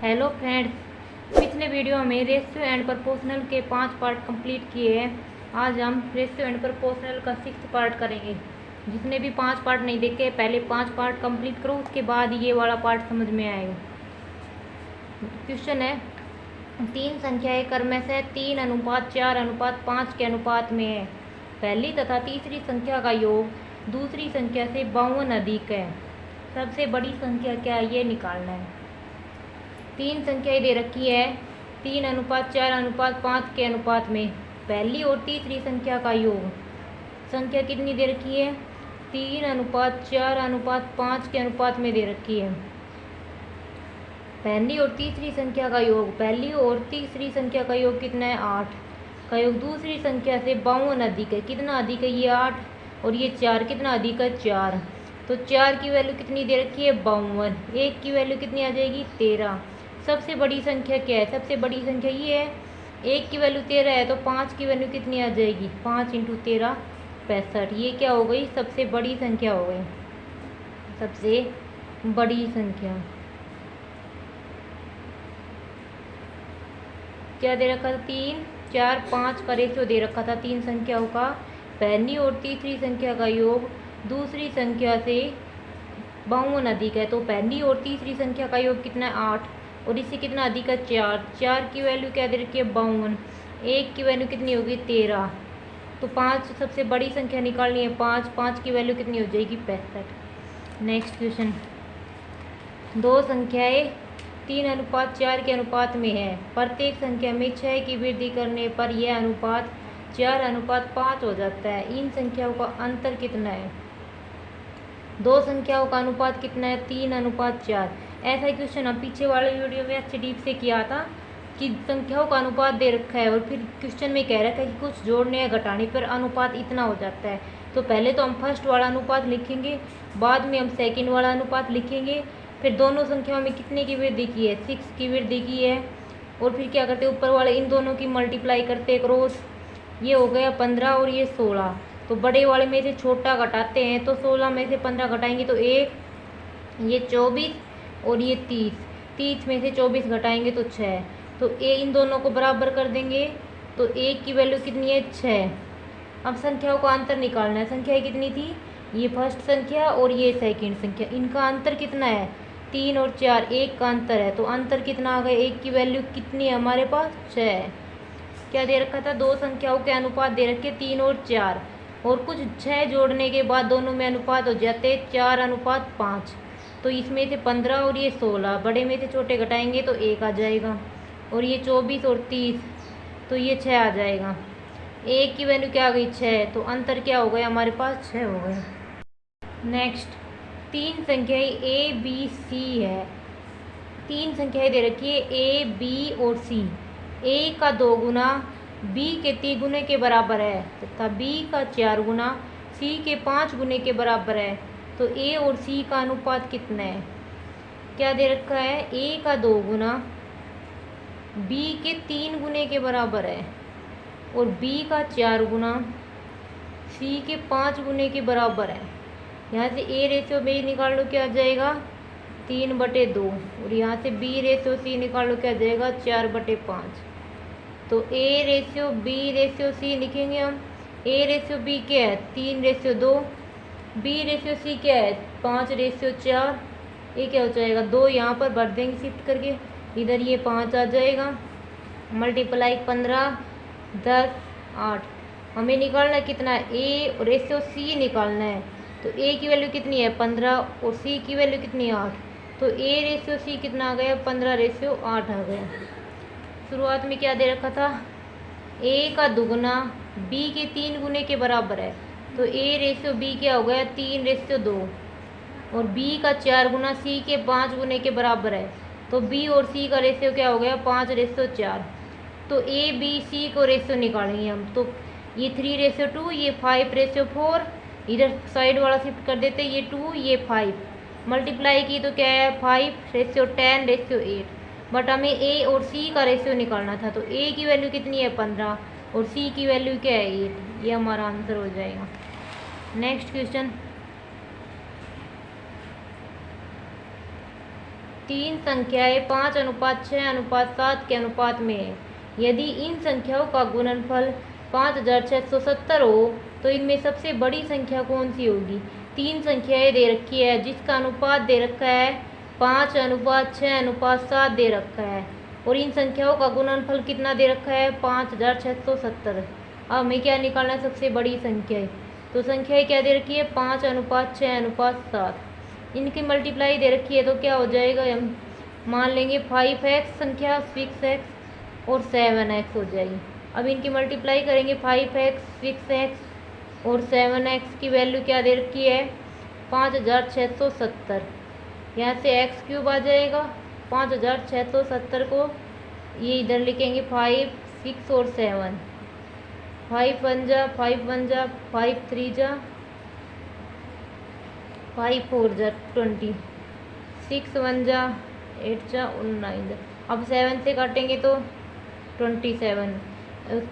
Hello friends, पिछले video में ratio and proportional के 5 पार्ट कंप्लीट किए हैं। आज हम रेशियो एंड प्रोपोर्शनल का 6th पार्ट करेंगे। जिसने भी 5 पार्ट नहीं देखे पहले 5 पार्ट कंप्लीट करो, उसके बाद ये वाला पार्ट समझ में आएगा। क्वेश्चन है, 3 संख्याएं क्रमशः 3:4:5 के अनुपात में है। पहली तथा तीसरी संख्या का योग दूसरी संख्या से 52 अधिक है। सबसे बड़ी संख्या क्या है, ये निकालना है। 3 संख्याएं दे रखी है 3:4:5 के अनुपात में। पहली और तीसरी संख्या का योग, संख्या कितनी दे रखी है, 3:4:5 के अनुपात में दे रखी है। पहली और तीसरी संख्या का योग, पहली और तीसरी संख्या का योग कितना है, 8 का योग दूसरी संख्या से 52 अधिक है। कितना अधिक है, ये 8 और ये 4, कितना अधिक है, 4। तो 4 की वैल्यू कितनी दे रखी है, 52। 1 की वैल्यू कितनी आ जाएगी, 13। सबसे बड़ी संख्या क्या है, सबसे बड़ी संख्या ये है। 1 की वैल्यू 13 है तो 5 की वैल्यू कितनी आ जाएगी, 5 × 13 65। ये क्या हो गई, सबसे बड़ी संख्या हो गई, सबसे बड़ी संख्या। क्या दे रखा था, 3, 4, 5 का रेशियो दे रखा था 3 संख्याओं का। पहली और तीसरी संख्या का योग दूसरी संख्या से 52 अधिक है। तो पहली और तीसरी संख्या का योग कितना है, 8 और इससे कितना अधिक है, 4। 4 की वैल्यू क्या दे रखी है, 52। 1 की वैल्यू कितनी होगी, 13। तो 5 सबसे बड़ी संख्या निकालनी है, 5 की वैल्यू कितनी हो जाएगी, 65। नेक्स्ट क्वेश्चन, 2 संख्याएं 3:4 के अनुपात में है। प्रत्येक संख्या में 6 की वृद्धि करने पर यह अनुपात 4:5 हो जाता है। इन संख्याओं का अंतर कितना है। 2 संख्याओं का अनुपात कितना है, 3:4। ऐसा ही क्वेश्चन हम पीछे वाले वीडियो में अच्छे डीप से किया था कि संख्याओं का अनुपात दे रखा है और फिर क्वेश्चन में कह रखा है कि कुछ जोड़ने या घटाने पर अनुपात इतना हो जाता है। तो पहले तो हम फर्स्ट वाला अनुपात लिखेंगे, बाद में हम सेकंड वाला अनुपात लिखेंगे। फिर दोनों संख्याओं में कितने की वृद्धि की है, 6 की वृद्धि की है। और फिर क्या करते हैं, ऊपर वाले इन दोनों की मल्टीप्लाई करते हैं क्रॉस। ये हो गया 15 और ये 16। तो बड़े वाले में से छोटा घटाते हैं तो 16 में से 15 घटाएंगे तो 1, ये 24 और ये 30। 30 में से 24 घटाएंगे तो 6। तो इन दोनों को बराबर कर देंगे तो 1 की वैल्यू कितनी है, 6। अब संख्याओं का अंतर निकालना है। संख्याएं कितनी थी, ये फर्स्ट संख्या और ये सेकंड संख्या, इनका अंतर कितना है, 3 और 4, 1 का अंतर है। तो अंतर कितना आ गया, 1 की वैल्यू कितनी है हमारे पास, 6। क्या दे रखा था, 2 संख्याओं के अनुपात दे रखे 3 और 4 और कुछ 6 जोड़ने के बाद दोनों में अनुपात हो जाते 4:5। तो इसमें से 15 और ये 16, बड़े में से छोटे घटाएंगे तो 1 आ जाएगा। और ये 24 और 30, तो ये 6 आ जाएगा। 1 की वैल्यू क्या आ गई, 6। तो अंतर क्या हो गया हमारे पास, 6 हो गया। नेक्स्ट, 3 संख्याएं A, B, C है। 3 संख्याएं दे रखी है A, B और C। A का 2 गुना B के 3 गुने के बराबर है तथा B का 4 गुना C के 5 गुने के बराबर है। तो A और C का अनुपात कितना है। क्या दे रखा है, A का 2 गुना B के 3 गुने के बराबर है और B का 4 गुना C के 5 गुने के बराबर है। यहाँ से A रेशियो B निकाल लो, क्या आ जाएगा, 3/2 और यहाँ से B रेशियो C निकाल लो, क्या आ जाएगा, 4/5। तो A ratio B ratio C लिखेंगे हम। A रेशियो B क्या है, 3/2। B रेशियो C क्या है, 5/4। ये क्या हो जाएगा, 2 यहाँ पर भर देंगे शिफ्ट करके, इधर ये 5 आ जाएगा। मल्टीप्लाई 15, 10, 8। हमें निकालना है कितना है, A रेशियो C निकालना है। तो A की वैल्यू कितनी है, 15 और C की वैल्यू कितनी है, 8। तो A रेशियो C कितना आ गया, 15/8 आ गया। शुरुआत में क्या दे रखा था, A का 2 गुना B के 3 गुने के बराबर है। तो A रेशियो B क्या हो गया, 3/2 और B का 4 गुना C के 5 गुने के बराबर है। तो B और C का रेशियो क्या हो गया, 5/4। तो A, B, C को रेशियो निकालेंगे हम। तो ये 3/2, ये 5/4, इधर साइड वाला शिफ्ट कर देते, ये 2, ये 5। मल्टीप्लाई की तो क्या है, 5/10/8। बट हमें A और C का रेशियो निकालना था। तो A की वैल्यू कितनी है, 15 और C की वैल्यू क्या है, 8। ये हमारा आंसर हो जाएगा। नेक्स्ट क्वेश्चन, तीन संख्याएं 5:6:7 के अनुपात में है। यदि इन संख्याओं का गुणनफल 5670 हो तो इनमें सबसे बड़ी संख्या कौन सी होगी। तीन संख्याएं दे रखी है जिसका अनुपात दे रखा है 5:6:7 दे रखा है और इन संख्याओं का गुणनफल कितना दे रखा है 5670। अब हमें क्या निकालना है, सबसे बड़ी संख्या है। तो संख्याएं क्या दे रखी है 5:6:7। इनकी मल्टीप्लाई दे रखी है तो क्या हो जाएगा, हम मान लेंगे 5x संख्या 6x और 7x हो जाएगी। अब इनकी मल्टीप्लाई करेंगे 5x 6x और 7x की वैल्यू क्या दे रखी है 5670। यहाँ से x³ आ जाएगा 5670 को ये इधर लिखेंगे 5 6 और 7। 5 1 जा 5 1 जा 5 3 जा 5 4 जा 20 6 1 जा 8 जा 9 जा। अब 7 से काटेंगे तो 27।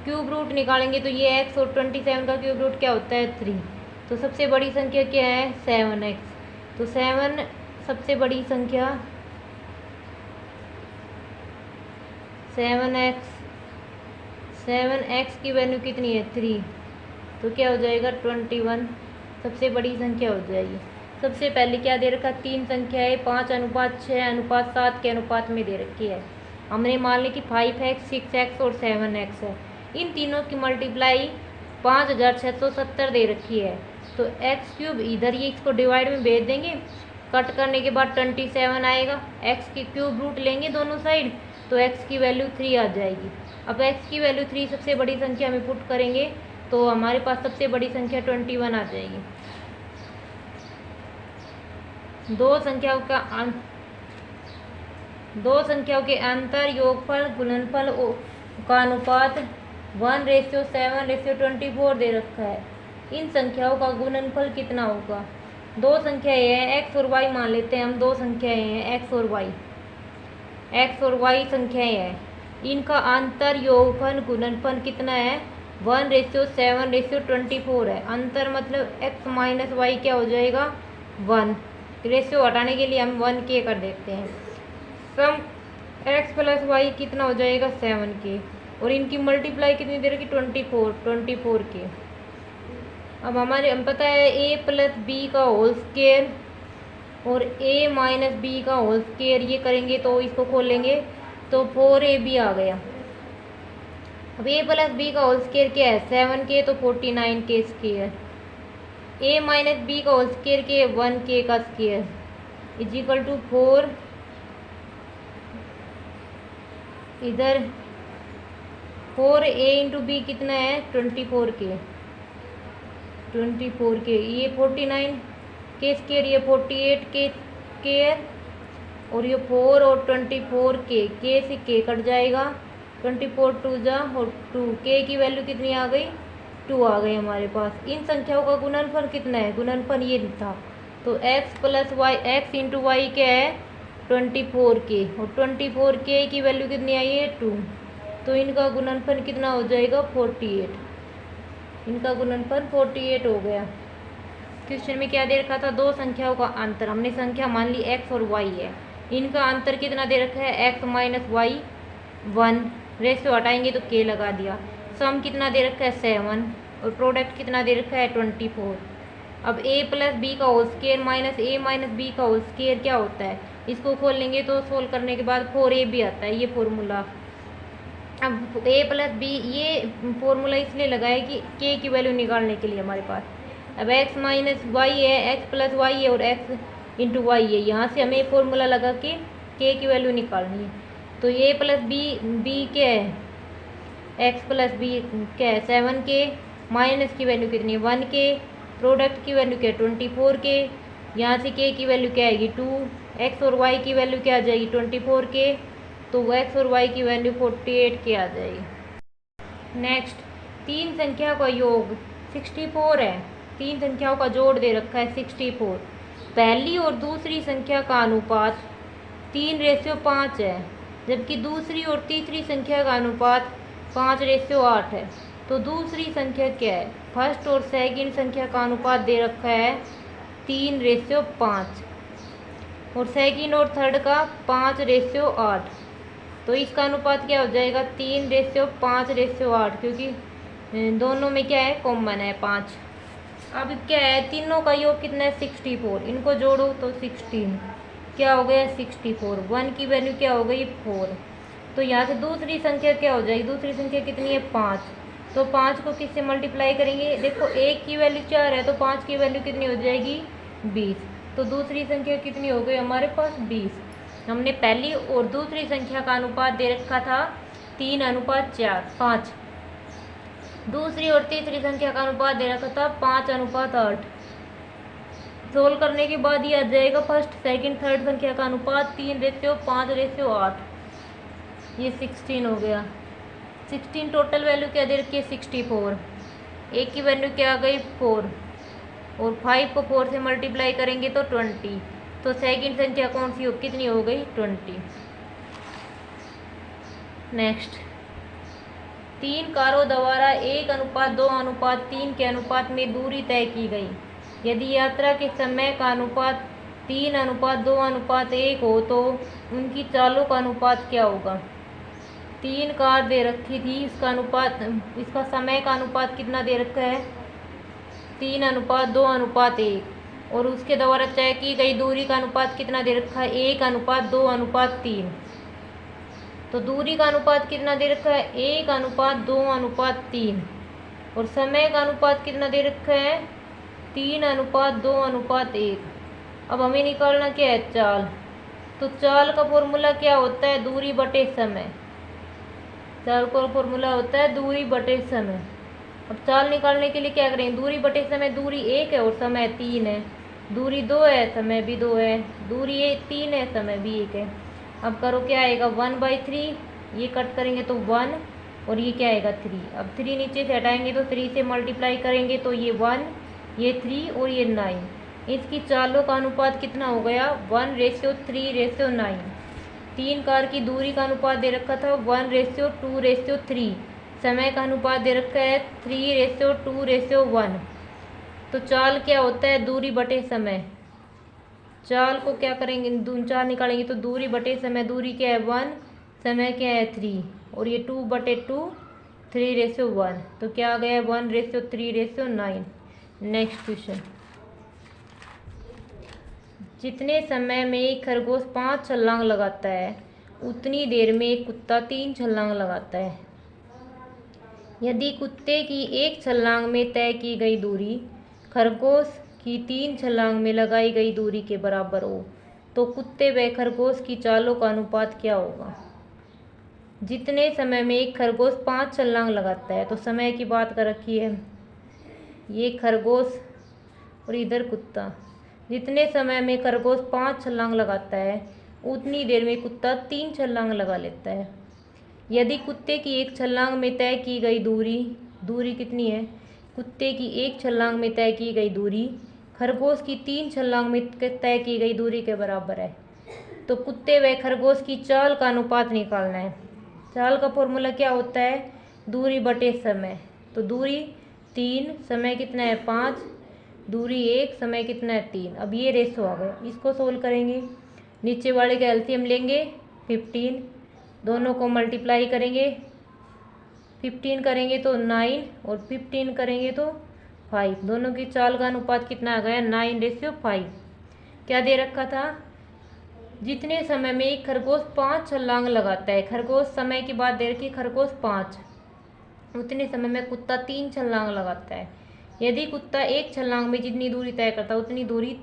क्यूब रूट निकालेंगे तो ये x और 27 का क्यूब रूट क्या होता है 3। तो सबसे बड़ी संख्या क्या है 7x। तो 7 सबसे बड़ी संख्या 7x की वैल्यू कितनी है 3। तो क्या हो जाएगा 21 सबसे बड़ी संख्या हो जाएगी। सबसे पहले क्या दे रखा, तीन संख्याएं 5:6:7 के अनुपात में दे रखी है। हमने मान ली कि 5x 6x और 7x है। इन तीनों की मल्टीप्लाई 5670 दे रखी है। तो x³ इधर ही इसको डिवाइड में भेज देंगे, कट करने के बाद 27 आएगा। x की क्यूब रूट लेंगे दोनों साइड तो x की वैल्यू 3 आ जाएगी। अब x की वैल्यू 3 सबसे बड़ी संख्या में पुट करेंगे तो हमारे पास सबसे बड़ी संख्या 21 आ जाएगी। दो संख्याओं के अंतर योगफल गुणनफल का अनुपात 1:7:24 दे रखा है। इन संख्याओं का गुणनफल कितना होगा। दो संख्याएं हैं x और y मान लेते हैं हम। दो संख्याएं हैं x और y संख्याएं हैं। इनका अंतर योगफल गुणनफल कितना है 1:7:24 है। अंतर मतलब x माइनस y क्या हो जाएगा 1। रेशियो हटाने के लिए हम 1k कर देते हैं। सम x प्लस y कितना हो जाएगा 7k और इनकी मल्टीप्लाई कितनी दे रखी 24k। अब हम पता है a प्लस बी का होल स्क्वायर और a माइनस बी का होल स्क्वायर, ये करेंगे तो इसको खोलेंगे तो 4ab आ गया। अब a प्लस बी का होल स्क्वायर क्या है 7k तो 49k स्क्वायर। a माइनस बी का होल स्क्वायर के 1k का स्क्वायर इज इक्वल टू 4। इधर 4a इंटू बी कितना है 24k। ये 49k स्क्वायर, ये 48k स्क्वायर और ये 4 और 24k, k से k कट जाएगा 24 2 जा और 2, k की वैल्यू कितनी आ गई 2 आ गई हमारे पास। इन संख्याओं का गुणनफल कितना है, गुणनफल ये था तो x plus Y x into Y क्या है 24k और 24k की वैल्यू कितनी आई है 2। तो इनका गुणनफल कितना हो जाएगा 48। इनका गुणनफल 48 हो गया। क्वेश्चन में क्या दे रखा था, दो संख्याओं का अंतर। हमने संख्या मान ली x और y है। इनका अंतर कितना दे रखा है x माइनस वाई 1। रेशियो हटाएंगे तो k लगा दिया। सम कितना दे रखा है 7 और प्रोडक्ट कितना दे रखा है 24। अब a प्लस बी का whole square minus a minus B का होल स्क्वायर क्या होता है, इसको खोल लेंगे तो सोल्व करने के बाद 4ab आता है, ये फॉर्मूला। अब a प्लस बी ये फॉर्मूला इसलिए लगाया कि k की वैल्यू निकालने के लिए हमारे पास। अब x माइनस वाई है, x प्लस वाई है और x इंटू वाई है। यहाँ से हमें फॉर्मूला लगा के k की वैल्यू निकालनी है। तो a प्लस बी क्या है x प्लस बी क्या है 7k, माइनस की वैल्यू कितनी है 1k, प्रोडक्ट की वैल्यू क्या है 24k। यहाँ से k की वैल्यू क्या आएगी 2, x और y की वैल्यू क्या आ जाएगी 24k, तो x और y की वैल्यू 48k आ जाएगी। नेक्स्ट, तीन संख्या का योग 64 है। तीन संख्याओं का जोड़ दे रखा है 64। पहली और दूसरी संख्या का अनुपात 3:5 है, जबकि दूसरी और तीसरी संख्या का अनुपात 5:8 है। तो दूसरी संख्या क्या है, फर्स्ट और सेकंड संख्या का अनुपात दे रखा है 3:5। और सेकंड और थर्ड का 5:8। तो इसका अनुपात क्या हो जाएगा 3:5:8, क्योंकि दोनों में क्या है कॉमन है 5। अब क्या है तीनों का योग कितना है 64, इनको जोड़ो तो 16 क्या हो गया 64। 1 की वैल्यू क्या हो गई 4। तो यहाँ से दूसरी संख्या क्या हो जाएगी, दूसरी संख्या कितनी है 5। तो 5 को किससे मल्टीप्लाई करेंगे, देखो 1 की वैल्यू 4 है तो 5 की वैल्यू कितनी हो जाएगी 20। तो दूसरी संख्या कितनी हो गई हमारे पास 20। हमने पहली और दूसरी संख्या का अनुपात दे रखा था 3:5। दूसरी और तीसरी संख्या का अनुपात दे रखा था 5:8। सोल्व करने के बाद ये आ जाएगा फर्स्ट सेकंड थर्ड संख्या का अनुपात 3:5:8। ये 16 हो गया। 16 टोटल वैल्यू क्या दे रखी है 64। एक की वैल्यू क्या आ गई 4 और 5 को 4 से मल्टीप्लाई करेंगे तो 20। तो सेकंड संख्या कौन सी हो कितनी हो गई 20। नेक्स्ट 3 कारों द्वारा 1:2:3 के अनुपात में दूरी तय की गई। यदि यात्रा के समय का अनुपात 3:2:1 हो तो उनकी चालों का अनुपात क्या होगा। 3 कार दे रखी थी, इसका अनुपात इसका समय का अनुपात कितना दे रखा है 3:2:1 और उसके द्वारा तय की गई दूरी का अनुपात कितना दे रखा है 1:2:3। तो दूरी का अनुपात कितना दे रखा है 1:2:3 और समय का अनुपात कितना दे रखा है 3:2:1। अब हमें निकालना क्या है चाल। तो चाल का फॉर्मूला क्या होता है दूरी बटे समय। चाल का फॉर्मूला होता है दूरी बटे समय। अब चाल निकालने के लिए क्या करेंगे, दूरी बटे समय, दूरी 1 है और समय 3 है, दूरी 2 है समय भी 2 है, दूरी 3 है समय भी 1 है। अब करो क्या आएगा 1/3, ये कट करेंगे तो 1 और ये क्या आएगा 3। अब 3 नीचे से हटाएंगे तो 3 से मल्टीप्लाई करेंगे तो ये 1, ये 3 और ये 9। इसकी चालों का अनुपात कितना हो गया 1:3:9। 3 कार की दूरी का अनुपात दे रखा था 1:2:3। समय का अनुपात दे रखा है 3:2:1। तो चाल क्या होता है दूरी बटे समय। चाल को क्या करेंगे चाल निकालेंगे तो दूरी बटे समय, दूरी क्या है 1, समय क्या है 3 और ये 2/2 3:1। तो क्या आ गया 1:3:9। Next question. जितने समय में एक खरगोश 5 छलांग लगाता है उतनी देर में एक कुत्ता 3 छलांग लगाता है। यदि कुत्ते की एक छलांग में तय की गई दूरी खरगोश की 3 छलांग में लगाई गई दूरी के बराबर हो तो कुत्ते व खरगोश की चालों का अनुपात क्या होगा। जितने समय में एक खरगोश 5 छलांग लगाता है, तो समय की बात कर रखी है, ये खरगोश और इधर कुत्ता। जितने समय में खरगोश 5 छलांग लगाता है उतनी देर में कुत्ता 3 छलांग लगा लेता है। यदि कुत्ते की एक छलांग में तय की गई दूरी कितनी है, कुत्ते की एक छलांग में तय की गई दूरी खरगोश की 3 छलांग में तय की गई दूरी के बराबर है, तो कुत्ते व खरगोश की चाल का अनुपात निकालना है। चाल का फॉर्मूला क्या होता है दूरी बटे समय। तो दूरी 3, समय कितना है 5, दूरी 1, समय कितना है 3। अब ये रेशो आ गया, इसको सोल्व करेंगे। नीचे वाले का एलसीएम लेंगे 15, दोनों को मल्टीप्लाई करेंगे, 15 करेंगे तो 9 और 15 करेंगे तो 5। दोनों की चाल का अनुपात कितना आ गया 9:5। क्या दे रखा था, जितने समय में एक खरगोश 5 छलांग लगाता है, खरगोश समय की बात दे रखी खरगोश 5, उतने समय में कुत्ता 3 छलांग लगाता है। यदि कुत्ता एक छलांग में जितनी दूरी तय करता है उतनी दूरी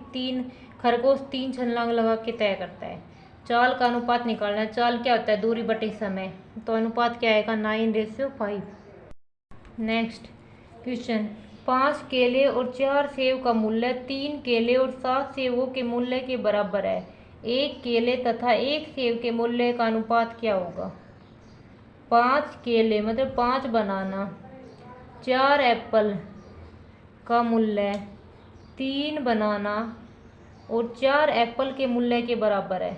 खरगोश 3 छलांग लगा के तय करता है। चाल का अनुपात निकालना है। चाल क्या होता है दूरी बटे समय, तो अनुपात क्या आएगा 9:5। Next question. 5 केले और 4 सेब का मूल्य 3 केले और 7 सेबों के मूल्य के बराबर है। 1 केले तथा 1 सेब के मूल्य का अनुपात क्या होगा। 5 केले मतलब 5 बनाना, 4 एप्पल का मूल्य 3 बनाना और 4 एप्पल के मूल्य के बराबर है,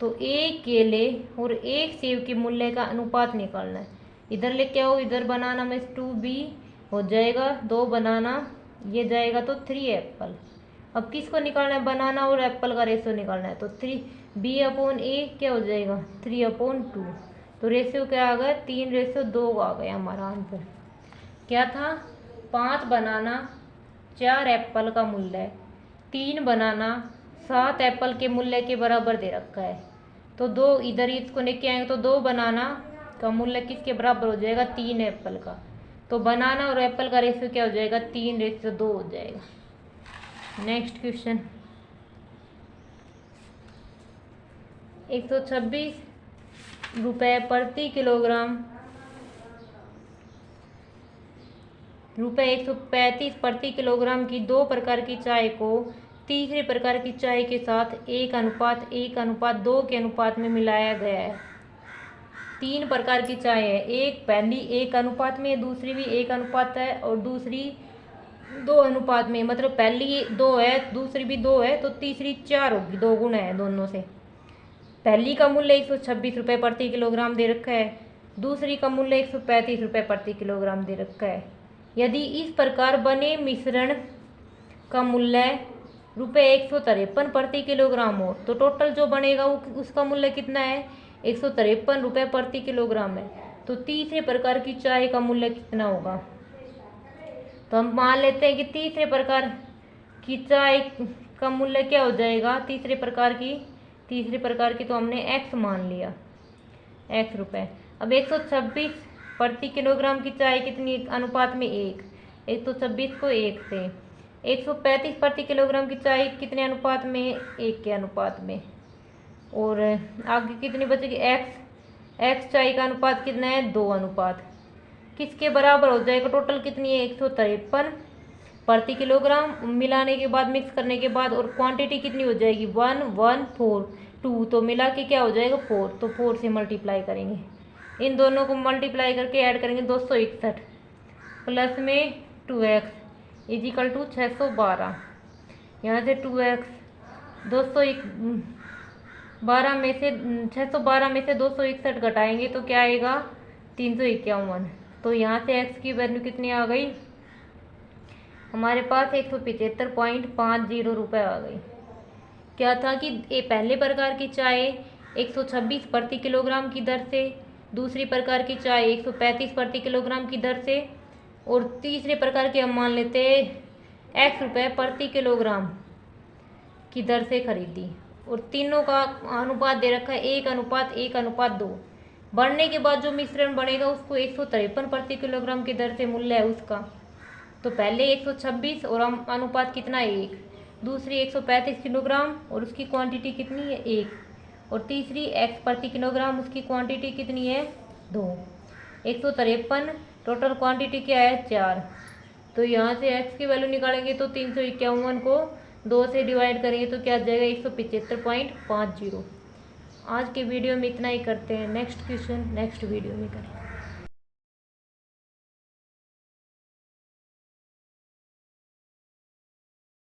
तो 1 केले और 1 सेब के मूल्य का अनुपात निकालना है। इधर लेके आओ, इधर बनाना में 2b हो जाएगा, 2 बनाना, ये जाएगा तो 3 एप्पल अब किसको निकालना है, बनाना और एप्पल का रेशियो निकालना है। तो 3b/a क्या हो जाएगा, 3/2। तो रेशियो क्या आ गया, 3:2 आ गया हमारा आंसर। क्या था, 5 बनाना 4 एप्पल का मूल्य है, 3 बनाना 7 एप्पल के मूल्य के बराबर दे रखा है। तो 2 इधर इसको लेके आएंगे तो 2 बनाना का मूल्य किसके बराबर हो जाएगा, 3 एप्पल का। तो बनाना और एप्पल का रेशियो क्या हो जाएगा, 3:2 हो जाएगा। नेक्स्ट क्वेश्चन, 126 रुपये प्रति किलोग्राम, रुपये 135 प्रति किलोग्राम की 2 प्रकार की चाय को तीसरे प्रकार की चाय के साथ 1:1:2 के अनुपात में मिलाया गया है। 3 प्रकार की चाय है, एक पहली 1 अनुपात में, दूसरी भी 1 अनुपात है और दूसरी 2 अनुपात में। मतलब पहली 2 है, दूसरी भी 2 है, तो तीसरी 4 होगी, 2 गुना है दोनों से। पहली का मूल्य 126 रुपये प्रति किलोग्राम दे रखा है, दूसरी का मूल्य 135 रुपये प्रति किलोग्राम दे रखा है। यदि इस प्रकार बने मिश्रण का मूल्य ₹153 प्रति किलोग्राम हो तो टोटल जो बनेगा वो उसका मूल्य कितना है, 153 रुपये प्रति किलोग्राम है। तो तीसरे प्रकार की चाय का मूल्य कितना होगा। तो हम मान लेते हैं कि तीसरे प्रकार की चाय का मूल्य क्या हो जाएगा, तीसरे प्रकार की तो हमने x मान लिया, x रुपये। अब 126 प्रति किलोग्राम की चाय कितनी अनुपात में, 126 को 1 से। 135 प्रति किलोग्राम की चाय कितने अनुपात में, 1 के अनुपात में। और आगे कितनी बचेगी, x चाय का अनुपात कितना है, 2 अनुपात। किसके बराबर हो जाएगा, टोटल कितनी है, 153 प्रति किलोग्राम। मिलाने के बाद, मिक्स करने के बाद, और क्वांटिटी कितनी हो जाएगी, 1 1 4 2। तो मिला के क्या हो जाएगा, 4। तो 4 से मल्टीप्लाई करेंगे, इन दोनों को मल्टीप्लाई करके ऐड करेंगे, 261 प्लस में 2x = 612। यहाँ से 2x 612 में से 261 घटाएंगे तो क्या आएगा, 351। तो यहाँ से x की वैल्यू कितनी आ गई हमारे पास, 175.50 रुपये आ गई। क्या था कि पहले प्रकार की चाय 126 प्रति किलोग्राम की दर से, दूसरी प्रकार की चाय 135 प्रति किलोग्राम की दर से, और तीसरे प्रकार की हम मान लेते हैं x रुपये प्रति किलोग्राम की दर से खरीदी। और तीनों का अनुपात दे रखा है 1:1:2। बढ़ने के बाद जो मिश्रण बनेगा उसको 153 प्रति किलोग्राम की दर से मूल्य है उसका। तो पहले 126 और अनुपात कितना है, 1। दूसरी 135 किलोग्राम और उसकी क्वांटिटी कितनी है, 1। और तीसरी x प्रति किलोग्राम, उसकी क्वांटिटी कितनी है, 2। 153 टोटल क्वांटिटी क्या है, 4। तो यहाँ से x की वैल्यू निकालेंगे तो 351 को 2 से डिवाइड करेंगे तो क्या आ जाएगा, 175.50। आज के वीडियो में इतना ही करते हैं। नेक्स्ट क्वेश्चन नेक्स्ट वीडियो में करें।